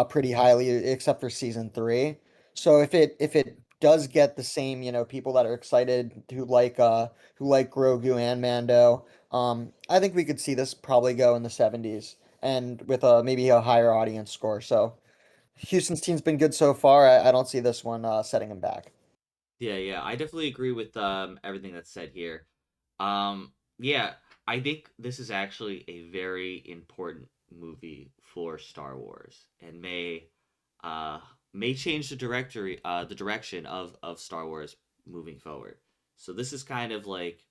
pretty highly, except for season 3. So if it does get the same, people that are excited who like Grogu and Mando, I think we could see this probably go in the 70s and with maybe a higher audience score. So Houston's team's been good so far. I don't see this one setting them back. Yeah, I definitely agree with everything that's said here. Yeah, I think this is actually a very important movie for Star Wars and uh may change the direction of Star Wars moving forward. So this is kind of like,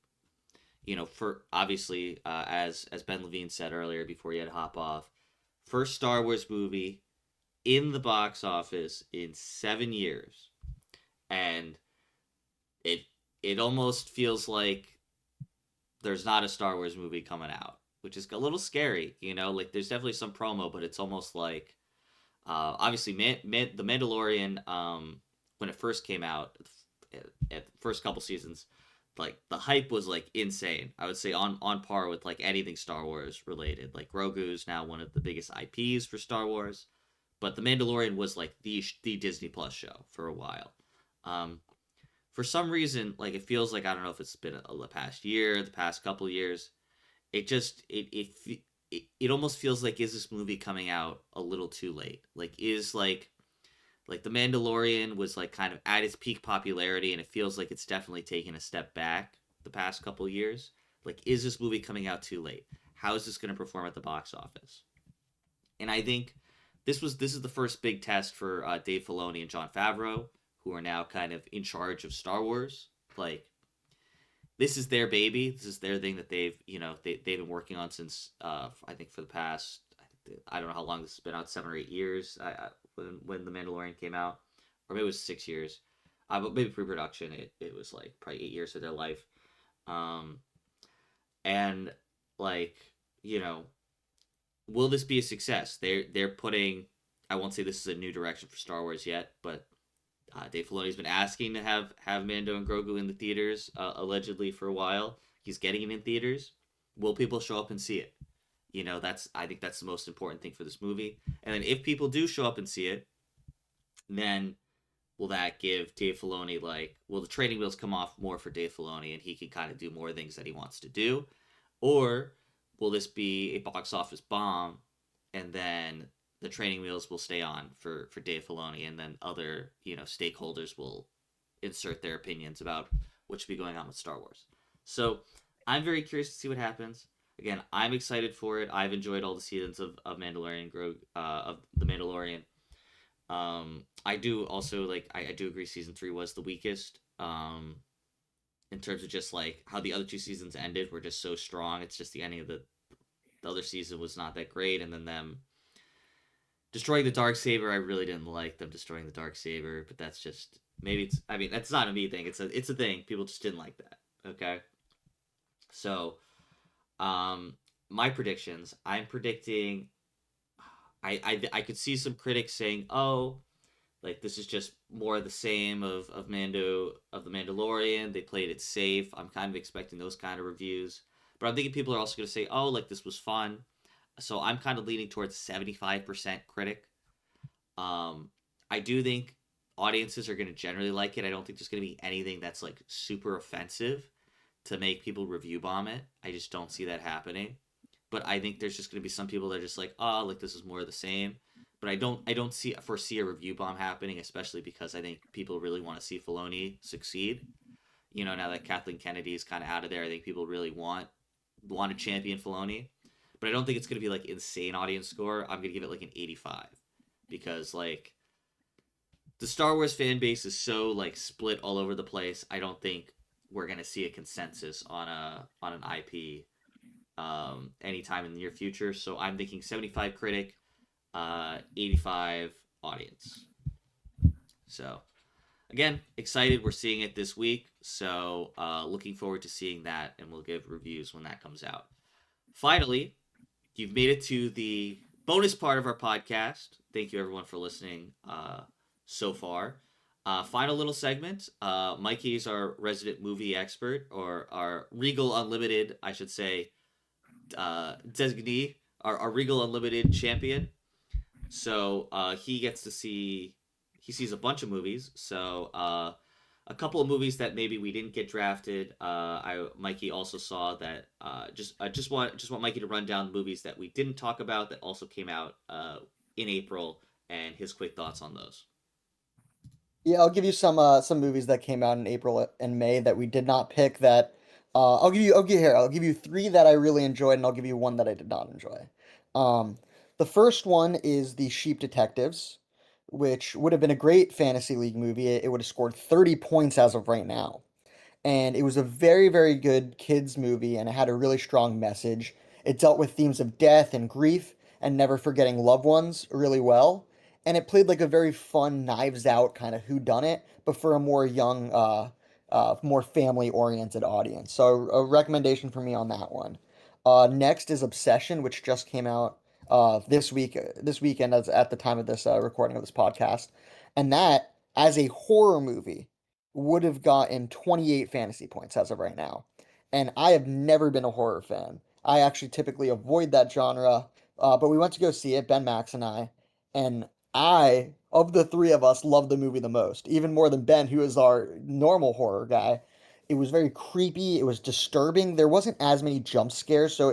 for obviously, as Ben Levine said earlier before he had to hop off, first Star Wars movie in the box office in 7 years, and it it almost feels like there's not a Star Wars movie coming out, which is a little scary. Like there's definitely some promo, but it's almost like, obviously, The Mandalorian, when it first came out, at the first couple seasons, like the hype was like insane. I would say on par with like anything Star Wars related. Like Grogu's now one of the biggest IPs for Star Wars, but The Mandalorian was like the Disney Plus show for a while. Um, for some reason, like it feels like, I don't know if it's been the past year, the past couple of years. It just it almost feels like, is this movie coming out a little too late? Like is like The Mandalorian was like kind of at its peak popularity, and it feels like it's definitely taken a step back the past couple of years. Like is this movie coming out too late? How is this going to perform at the box office? And I think this is the first big test for Dave Filoni and Jon Favreau, who are now kind of in charge of Star Wars. Like this is their baby. This is their thing that they've been working on since, I think, for the past, I don't know how long this has been out, 7 or 8 years. When The Mandalorian came out, or maybe it was 6 years. But maybe pre-production, it was like probably 8 years of their life. Um, and like, you know, will this be a success? They're putting. I won't say this is a new direction for Star Wars yet, but Dave Filoni's been asking to have Mando and Grogu in the theaters, allegedly, for a while. He's getting it in theaters. Will people show up and see it? I think that's the most important thing for this movie. And then if people do show up and see it, then will that give Dave Filoni, like, will the training wheels come off more for Dave Filoni and he can kind of do more things that he wants to do? Or will this be a box office bomb and then the training wheels will stay on for Dave Filoni, and then other, stakeholders will insert their opinions about what should be going on with Star Wars? So I'm very curious to see what happens. Again, I'm excited for it. I've enjoyed all the seasons of of The Mandalorian. I do also like. I do agree. Season 3 was the weakest. In terms of just like how the other two seasons ended, were just so strong. It's just the ending of the other season was not that great, and then them destroying the dark saber. I really didn't like them destroying the dark saber, but that's just, maybe it's. I mean, that's not a me thing. It's a thing. People just didn't like that. Okay, so um, my predictions. I'm predicting. I could see some critics saying, "Oh, like this is just more of the same of the Mandalorian. They played it safe." I'm kind of expecting those kind of reviews, but I'm thinking people are also going to say, "Oh, like this was fun." So I'm kind of leaning towards 75% critic. Um, I do think audiences are going to generally like it. I don't think there's going to be anything that's like super offensive to make people review bomb it. I just don't see that happening. But I think there's just going to be some people that are just like, oh, like this is more of the same. But I don't foresee a review bomb happening, especially because I think people really want to see Filoni succeed. Now that Kathleen Kennedy is kind of out of there, I think people really want to champion Filoni. But I don't think it's going to be like insane audience score. I'm going to give it like an 85, because like the Star Wars fan base is so like split all over the place. I don't think we're going to see a consensus on an IP anytime in the near future. So I'm thinking 75 critic, 85 audience. So again, excited. We're seeing it this week. So looking forward to seeing that, and we'll give reviews when that comes out. Finally, you've made it to the bonus part of our podcast. Thank you, everyone, for listening so far. Final little segment. Mikey's our resident movie expert, or our Regal Unlimited, I should say, designee, our Regal Unlimited champion. So he gets to see, he sees a bunch of movies. So a couple of movies that maybe we didn't get drafted. Mikey also saw that. Just want Mikey to run down the movies that we didn't talk about that also came out in April, and his quick thoughts on those. Yeah, I'll give you some movies that came out in April and May that we did not pick that I'll give you three that I really enjoyed and I'll give you one that I did not enjoy. Um the first one is The Sheep Detectives, which would have been a great fantasy league movie. It would have scored 30 points as of right now. And it was a very, very good kids movie, and it had a really strong message. It dealt with themes of death and grief and never forgetting loved ones really well. And it played like a very fun Knives Out kind of whodunit, but for a more young, more family-oriented audience. So a recommendation for me on that one. Next is Obsession, which just came out this weekend as at the time of this recording of this podcast, and that as a horror movie would have gotten 28 fantasy points as of right now. And I have never been a horror fan. I actually typically avoid that genre. But we went to go see it, Ben, Max, and and of the three of us, loved the movie the most, even more than Ben, who is our normal horror guy. It was very creepy. It was disturbing. There wasn't as many jump scares, so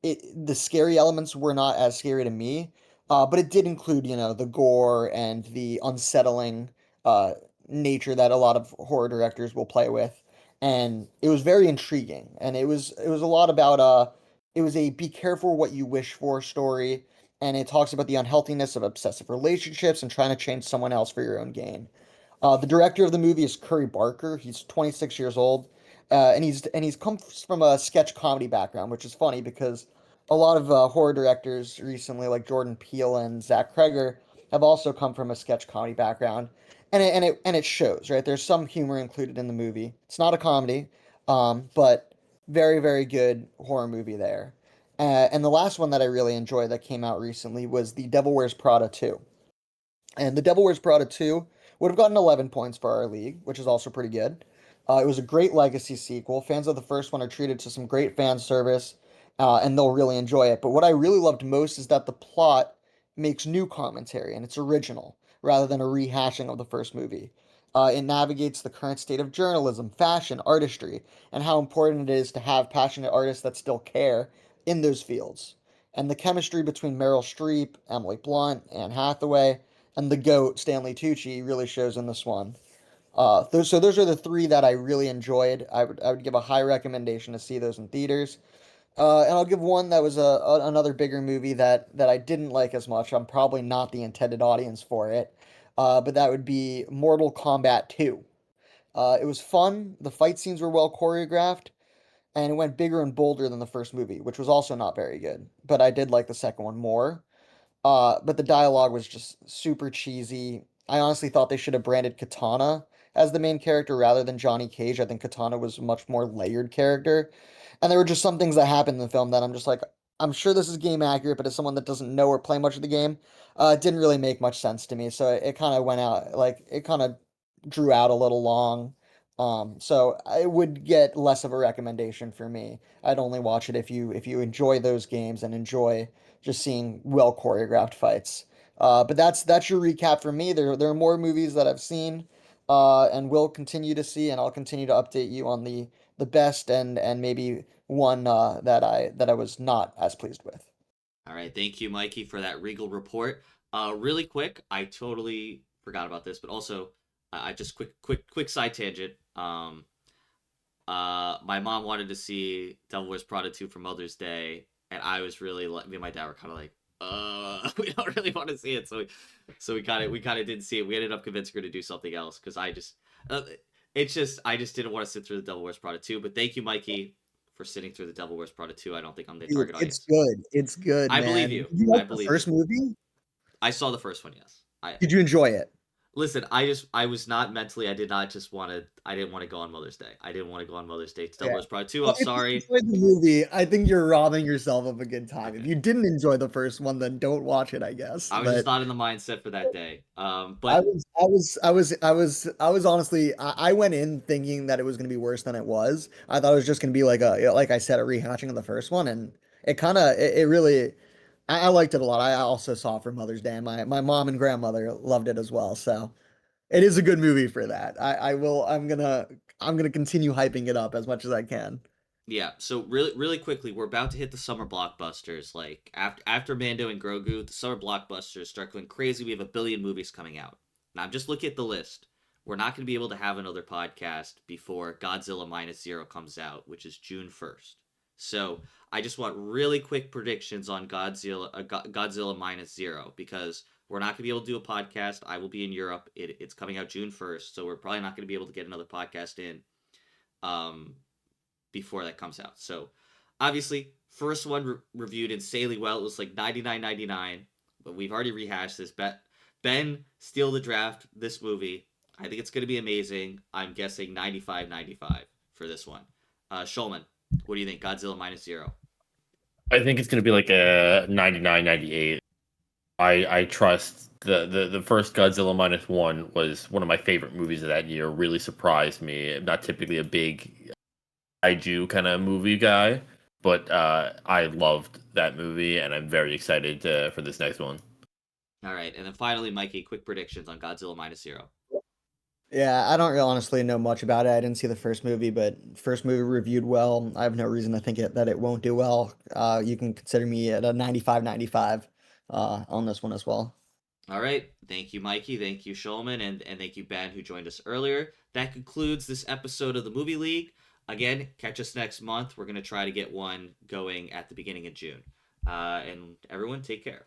the scary elements were not as scary to me. But it did include, the gore and the unsettling uh, nature that a lot of horror directors will play with, and it was very intriguing. And it was a lot about it was a be careful what you wish for story, and it talks about the unhealthiness of obsessive relationships and trying to change someone else for your own gain. The director of the movie is Curry Barker. He's 26 years old, and he's come from a sketch comedy background, which is funny because a lot of horror directors recently, like Jordan Peele and Zach Kreger, have also come from a sketch comedy background, and it shows, right? There's some humor included in the movie. It's not a comedy, but very, very good horror movie there. And the last one that I really enjoyed that came out recently was The Devil Wears Prada 2. And The Devil Wears Prada 2 would have gotten 11 points for our league, which is also pretty good. It was a great legacy sequel. Fans of the first one are treated to some great fan service, and they'll really enjoy it. But what I really loved most is that the plot makes new commentary, and it's original, rather than a rehashing of the first movie. It navigates the current state of journalism, fashion, artistry, and how important it is to have passionate artists that still care in those fields. And the chemistry between Meryl Streep, Emily Blunt, Anne Hathaway, and the GOAT, Stanley Tucci, really shows in this one. So those are the three that I really enjoyed. I would give a high recommendation to see those in theaters. And I'll give one that was another bigger movie that I didn't like as much. I'm probably not the intended audience for it. But that would be Mortal Kombat 2. It was fun. The fight scenes were well choreographed, and it went bigger and bolder than the first movie, which was also not very good. But I did like the second one more. But the dialogue was just super cheesy. I honestly thought they should have branded Katana as the main character rather than Johnny Cage. I think Katana was a much more layered character. And there were just some things that happened in the film that I'm just like, I'm sure this is game accurate, but as someone that doesn't know or play much of the game, it didn't really make much sense to me. So it kind of went out, like, it kind of drew out a little long. So I would get less of a recommendation for me. I'd only watch it if you enjoy those games and enjoy just seeing well choreographed fights. But that's your recap for me. There are more movies that I've seen, and will continue to see, and I'll continue to update you on the best and maybe one that I was not as pleased with. All right, thank you, Mikey, for that Regal report. Really quick, I totally forgot about this, but also, I just quick side tangent. My mom wanted to see Devil Wears Prada 2 for Mother's Day, and I was really like, me and my dad were kind of like, we don't really want to see it, so we kind of didn't see it. We ended up convincing her to do something else because uh, I just didn't want to sit through the Devil Wears Prada 2. But thank you, Mikey, for sitting through the Devil Wears Prada 2. I don't think I'm the Dude, target it's audience. good. It's good, I believe man. you. Did you I like the believe you. first movie? I saw the first one. Yes. I Did you enjoy it? Listen, I was not mentally. I didn't want to go on Mother's Day. I didn't want to go on Mother's Day to Double Yeah. Rose Pride 2. Well, I'm if you sorry. enjoyed the movie, I think you're robbing yourself of a good time. If Okay. you didn't enjoy the first one, then don't watch it, I guess. I was just But not in the mindset for that day. I But was, I was, I was, I was, I was honestly, I went in thinking that it was going to be worse than it was. I thought it was just going to be like I said, a rehashing of the first one, and it really, I liked it a lot. I also saw it for Mother's Day. And my mom and grandmother loved it as well, so it is a good movie for that. I'm gonna continue hyping it up as much as I can. yeah, so really quickly, we're about to hit the summer blockbusters. Like after Mando and Grogu, the summer blockbusters start going crazy. We have a billion movies coming out. Now I'm just looking at the list. We're not going to be able to have another podcast before Godzilla Minus Zero comes out, which is June 1st. So I just want really quick predictions on Godzilla Minus Zero because we're not going to be able to do a podcast. I will be in Europe. It's coming out June 1st, so we're probably not going to be able to get another podcast in. Um, before that comes out. So obviously, first one reviewed insanely well. It was like 99.99, but we've already rehashed this. Ben steal the draft this movie. I think it's going to be amazing. I'm guessing 95.95 for this one. Shulman, what do you think? Godzilla minus zero. I think it's going to be like a 99-98. I trust the first Godzilla minus one was one of my favorite movies of that year. Really surprised me. I'm not typically a big kaiju kind of movie guy, but I loved that movie, and I'm very excited for this next one. All right, and then finally, Mikey, quick predictions on Godzilla minus zero. Yeah, I don't really honestly know much about it. I didn't see the first movie, but first movie reviewed well. I have no reason to think that it won't do well. You can consider me at a 95-95 on this one as well. All right. Thank you, Mikey. Thank you, Shulman. And thank you, Ben, who joined us earlier. That concludes this episode of the Movie League. Again, catch us next month. We're going to try to get one going at the beginning of June. And everyone, take care.